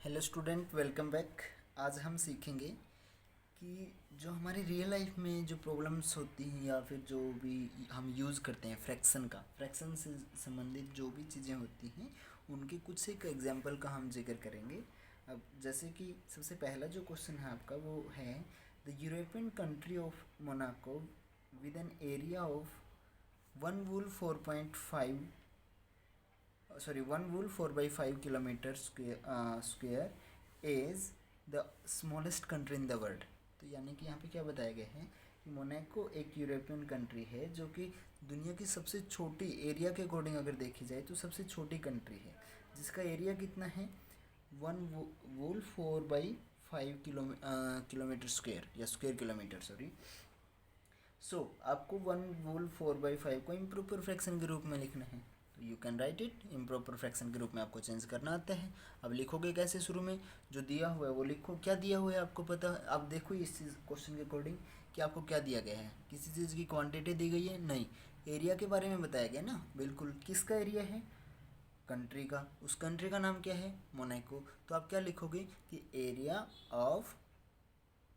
Hello student, welcome back. आज हम सीखेंगे कि जो हमारी रियल लाइफ में जो प्रॉब्लम्स होती हैं या फिर जो भी हम यूज़ करते हैं फ्रैक्शन से संबंधित जो भी चीज़ें होती हैं उनके कुछ एक एग्जांपल का हम जिक्र करेंगे। अब जैसे कि सबसे पहला जो क्वेश्चन है आपका वो है the European country of Monaco with an area of one wool 4.5 sorry 1 wool 4 by 5 kilometer square is the smallest country in the world। तो यानी कि यहाँ पे क्या बताया गया है कि मोनाको एक यूरोपियन कंट्री है जो कि दुनिया की सबसे छोटी एरिया के अकॉर्डिंग अगर देखी जाए तो सबसे छोटी कंट्री है, जिसका एरिया कितना है 1 wool 4 by 5 किलोमीटर स्क्वेयर या स्क्वेयर किलोमीटर सॉरी। आपको 1 wool 4 by 5 को इम्प्रॉपर फ्रैक्शन के रूप में लिखना है, तो you can write it improper fraction के रूप में आपको चेंज करना आता है। अब लिखोगे कैसे? शुरू में जो दिया हुआ है वो लिखो। क्या दिया हुआ है आपको पता है? आप देखो इस चीज़ क्वेश्चन के अकॉर्डिंग कि आपको क्या दिया गया है। किसी चीज़ की क्वांटिटी दी गई है? नहीं, एरिया के बारे में बताया गया ना। बिल्कुल, किसका एरिया है? कंट्री का। उस कंट्री का नाम क्या है? मोनाको। तो आप क्या लिखोगे कि area of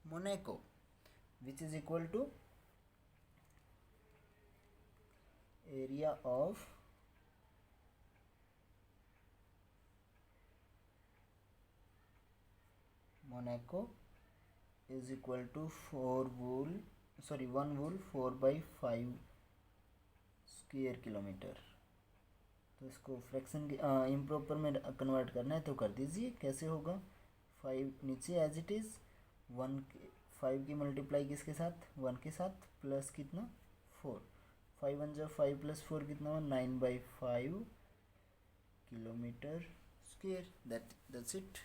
Monaco which is equal to area of Monaco is equal to 1 wool 4 by 5 square kilometre. तो इसको फ्रैक्शन इम्प्रॉपर में कन्वर्ट करना है तो कर दीजिए। कैसे होगा? 5 नीचे एज इट इज़ 5 की मल्टीप्लाई किसके साथ? 1 के साथ, प्लस कितना 4। 5 प्लस 4 कितना हुआ? 9/5 किलोमीटर स्क्वेयर। That's it.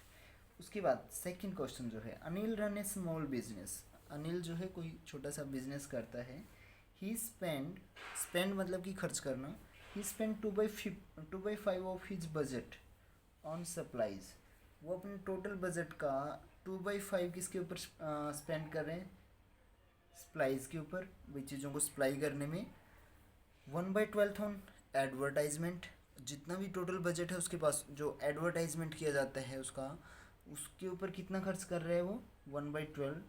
उसके बाद सेकंड क्वेश्चन जो है, अनिल रन ए स्मॉल बिजनेस। अनिल जो है कोई छोटा सा बिजनेस करता है। ही स्पेंड मतलब कि खर्च करना। He spend 2/5 of his budget on supplies. वो अपने टोटल बजट का 2/5 किसके ऊपर स्पेंड कर रहे हैं? सप्लाईज के ऊपर, वही चीज़ों को सप्लाई करने में। 1/12 ऑन एडवर्टाइजमेंट। जितना भी टोटल बजट है उसके पास जो एडवर्टाइजमेंट किया जाता है उसके ऊपर कितना खर्च कर रहे हैं वो? 1/12।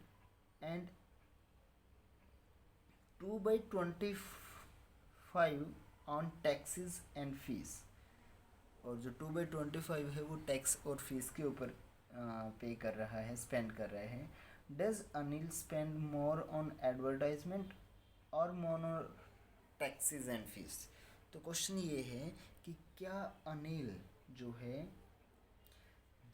And 2/25 on taxes and fees. और जो 2/25 है वो टैक्स और फीस के ऊपर पे कर रहा है, स्पेंड कर रहे हैं। Does Anil spend more on advertisement और more on taxes and fees? तो क्वेश्चन ये है कि क्या अनिल जो है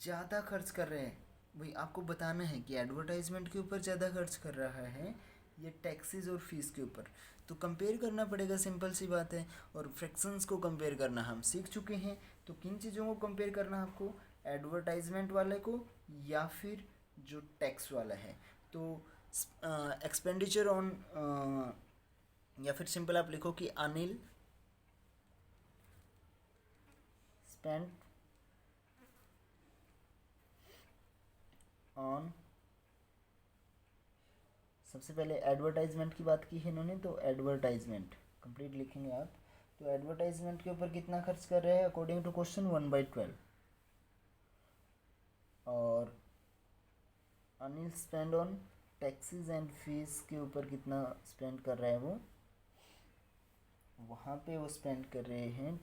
ज़्यादा खर्च कर रहे हैं? वही आपको बताना है कि एडवर्टाइजमेंट के ऊपर ज़्यादा खर्च कर रहा है या टैक्सेस और फीस के ऊपर। तो कंपेयर करना पड़ेगा, सिंपल सी बात है। और फ्रैक्शंस को कंपेयर करना हम सीख चुके हैं। तो किन चीज़ों को कंपेयर करना आपको? एडवर्टाइजमेंट वाले को या फिर जो टैक्स वाला है। तो एक्सपेंडिचर ऑन या फिर सिंपल आप लिखो कि अनिल स्पेंड ऑन, सबसे पहले एडवर्टाइजमेंट की बात की है इन्होंने, तो एडवर्टाइजमेंट कंप्लीट लिखेंगे आप। तो एडवर्टाइजमेंट के ऊपर कितना खर्च कर रहे हैं अकॉर्डिंग टू क्वेश्चन? 1/12। और Anil spend on taxes and fees के ऊपर कितना स्पेंड कर रहा है वो? वहाँ पे वो स्पेंड कर रहे हैं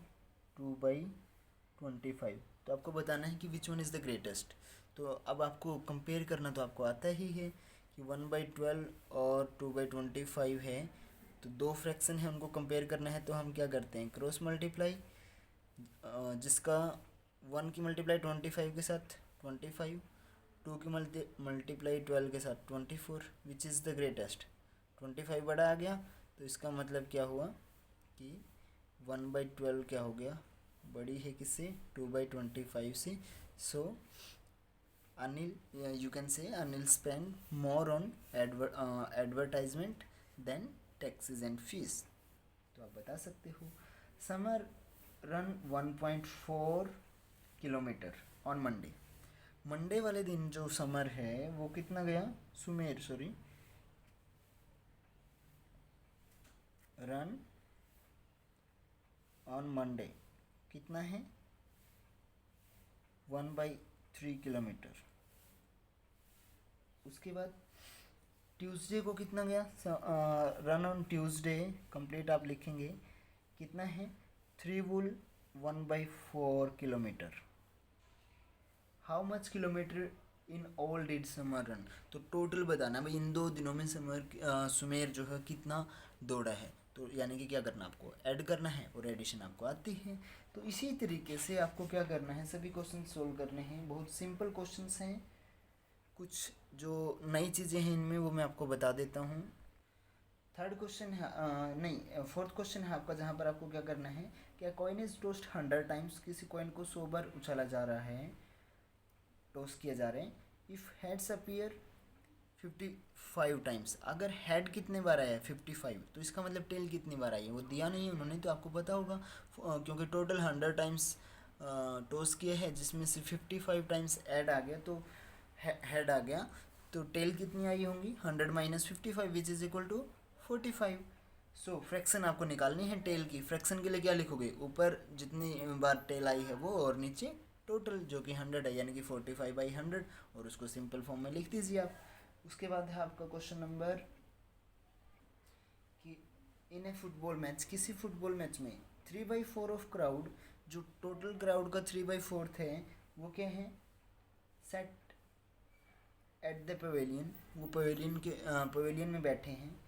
2/25। तो आपको बताना है कि which one is the greatest. तो अब आपको कंपेयर करना तो आपको आता ही है कि 1/12 और 2/25 है, तो दो फ्रैक्शन है, उनको कंपेयर करना है। तो हम क्या करते हैं? क्रॉस मल्टीप्लाई, जिसका 1 की मल्टीप्लाई 25 के साथ 25, 2 की मल्टीप्लाई 12 के साथ 24। Which is the greatest? 25 बड़ा आ गया, तो इसका मतलब क्या हुआ कि 1/12 क्या हो गया? बड़ी है किससे? 2/25 से। सो Anil, you can say Anil spend more on advertisement than taxes and fees. तो आप बता सकते हो। Samar run 1.4 kilometre on Monday. Monday वाले दिन जो समर है वो कितना गया? रन ऑन मंडे कितना है? 1 3 किलोमीटर। उसके बाद ट्यूसडे को कितना गया, रन ऑन ट्यूसडे कंप्लीट आप लिखेंगे कितना है, 3 वुल 1/4 kilometre. How much kilometre in all did summer run, तो टोटल बताना भाई इन 2 दिनों में सुमेर जो है कितना दौड़ा है। तो यानी कि क्या करना, आपको ऐड करना है और एडिशन आपको आती है। तो इसी तरीके से आपको क्या करना है, सभी क्वेश्चन सोल्व करने हैं। बहुत सिंपल क्वेश्चंस हैं, कुछ जो नई चीज़ें हैं इनमें वो मैं आपको बता देता हूँ। थर्ड क्वेश्चन है नहीं, फोर्थ क्वेश्चन है आपका, जहाँ पर आपको क्या करना है कि अ कॉइन इज टॉस्ड 100 टाइम्स, किसी कॉइन को 100 बार उछाला जा रहा है, टॉस किया जा रहा है। इफ़ हेड्स अपीयर 55 टाइम्स, अगर हेड कितने बार आया है 55, तो इसका मतलब टेल कितनी बार आई है वो दिया नहीं है उन्होंने, तो आपको पता होगा क्योंकि टोटल 100 टाइम्स टॉस किए हैं, जिसमें से 55 टाइम्स ऐड आ गया, तो हेड आ गया, तो टेल कितनी आई होंगी 100 minus 55 which is equal to 45। So fraction आपको निकालनी है टेल की। फ्रैक्शन के लिए क्या लिखोगे, ऊपर जितनी बार टेल आई है वो, और नीचे टोटल जो कि 100 है, यानी कि 45/100, और उसको सिंपल फॉर्म में लिख दीजिए आप। उसके बाद है आपका क्वेश्चन नंबर कि इन ए फुटबॉल मैच, किसी फुटबॉल मैच में 3/4 ऑफ क्राउड, जो टोटल क्राउड का 3/4 है वो क्या है, सेट एट द पवेलियन, वो पवेलियन में बैठे हैं,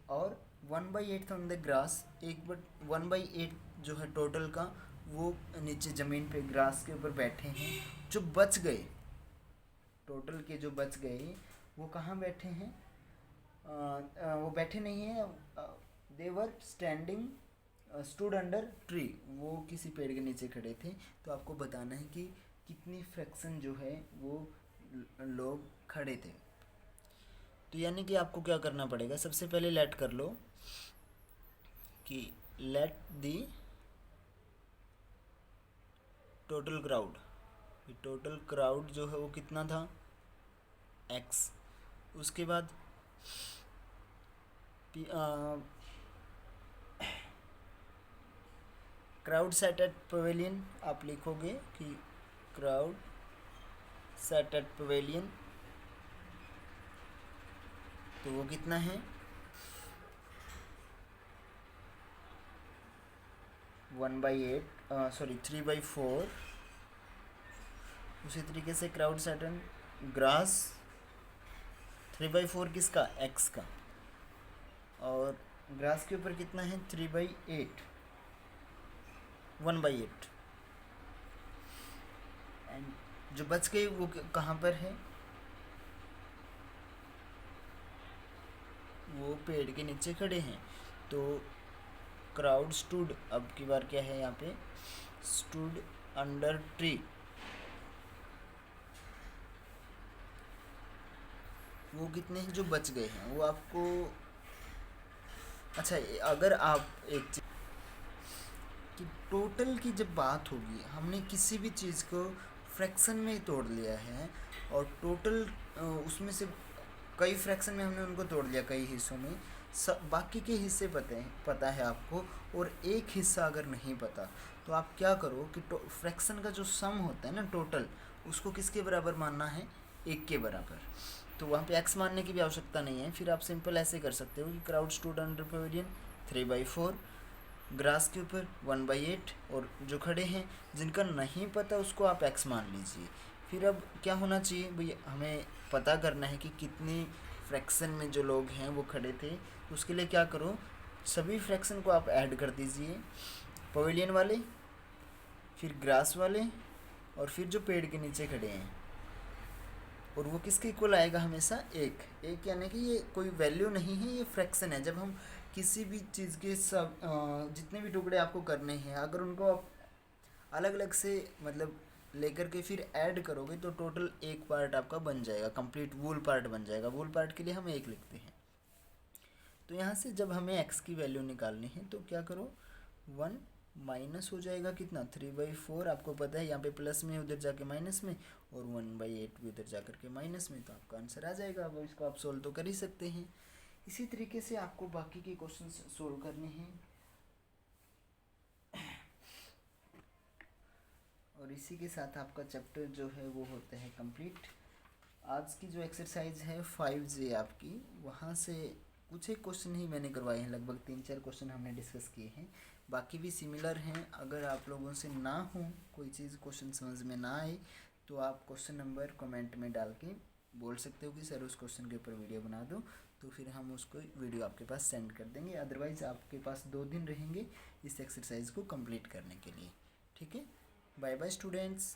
और 1/8 ऑन द ग्रास, 1/8 जो है टोटल का वो नीचे ज़मीन पे ग्रास के ऊपर बैठे हैं। जो बच गए, टोटल के जो बच गए वो कहाँ बैठे हैं, वो बैठे नहीं हैं, देवर स्टैंडिंग स्टूड अंडर ट्री, वो किसी पेड़ के नीचे खड़े थे। तो आपको बताना है कि कितनी फ्रैक्शन जो है वो लोग खड़े थे। तो यानी कि आपको क्या करना पड़ेगा, सबसे पहले लेट कर लो कि let the total crowd, total crowd जो है वो कितना था x। उसके बाद क्राउड सेट एट पवेलियन, आप लिखोगे कि क्राउड सेट एट पवेलियन, तो वो कितना है 3/4। उसी तरीके से क्राउड सेट एट ग्रास, 3/4 किसका, x का, और ग्रास के ऊपर कितना है 3/8, 1/8। एंड जो बच गई वो कहाँ पर है, वो पेड़ के नीचे खड़े हैं। तो क्राउड स्टूड, अब की बार क्या है यहाँ पे, स्टूड अंडर ट्री, वो कितने हैं जो बच गए हैं वो आपको। अच्छा, अगर आप एक चीज कि टोटल की जब बात होगी, हमने किसी भी चीज़ को फ्रैक्शन में ही तोड़ लिया है, और टोटल उसमें से कई फ्रैक्शन में हमने उनको तोड़ लिया, कई हिस्सों में, सब बाकी के हिस्से पता है आपको, और एक हिस्सा अगर नहीं पता, तो आप क्या करो कि फ्रैक्शन का जो सम होता है ना टोटल, उसको किसके बराबर मानना है, 1 के बराबर। तो वहाँ पे x मानने की भी आवश्यकता नहीं है, फिर आप सिंपल ऐसे कर सकते हो कि crowd stood under pavilion 3/4, grass के ऊपर 1/8, और जो खड़े हैं जिनका नहीं पता उसको आप x मान लीजिए। फिर अब क्या होना चाहिए भाई, हमें पता करना है कि कितनी फ्रैक्शन में जो लोग हैं वो खड़े थे। उसके लिए क्या करो, सभी फ्रैक्शन को आप ऐड कर दीजिए, पवेलियन वाले, फिर ग्रास वाले, और फिर जो पेड़ के नीचे खड़े हैं, और वो किसके इक्वल आएगा हमेशा 1। यानी कि ये कोई वैल्यू नहीं है, ये फ्रैक्शन है। जब हम किसी भी चीज़ के सब जितने भी टुकड़े आपको करने हैं, अगर उनको आप अलग अलग से मतलब लेकर के फिर ऐड करोगे, तो टोटल एक पार्ट आपका बन जाएगा, कंप्लीट वूल पार्ट बन जाएगा। वूल पार्ट के लिए हम 1 लिखते हैं। तो यहाँ से जब हमें x की वैल्यू निकालनी है, तो क्या करो, 1 माइनस हो जाएगा कितना 3/4, आपको पता है यहाँ पे प्लस में उधर जाके माइनस में, और 1/8 भी उधर जा करके माइनस में, तो आपका आंसर आ जाएगा। अब इसको आप सोल्व तो कर ही सकते हैं। इसी तरीके से आपको बाकी के क्वेश्चन सोल्व करने हैं। और इसी के साथ आपका चैप्टर जो है वो होता है कंप्लीट। आज की जो एक्सरसाइज है 5J आपकी, वहाँ से कुछ एक क्वेश्चन ही मैंने करवाए हैं, लगभग 3-4 क्वेश्चन हमने डिस्कस किए हैं, बाकी भी सिमिलर हैं। अगर आप लोगों से ना हो कोई चीज़, क्वेश्चन समझ में ना आए, तो आप क्वेश्चन नंबर कमेंट में डाल के बोल सकते हो कि सर उस क्वेश्चन के ऊपर वीडियो बना दो, तो फिर हम उसको वीडियो आपके पास सेंड कर देंगे। अदरवाइज़ आपके पास 2 दिन रहेंगे इस एक्सरसाइज को कंप्लीट करने के लिए। ठीक है, बाय बाय स्टूडेंट्स।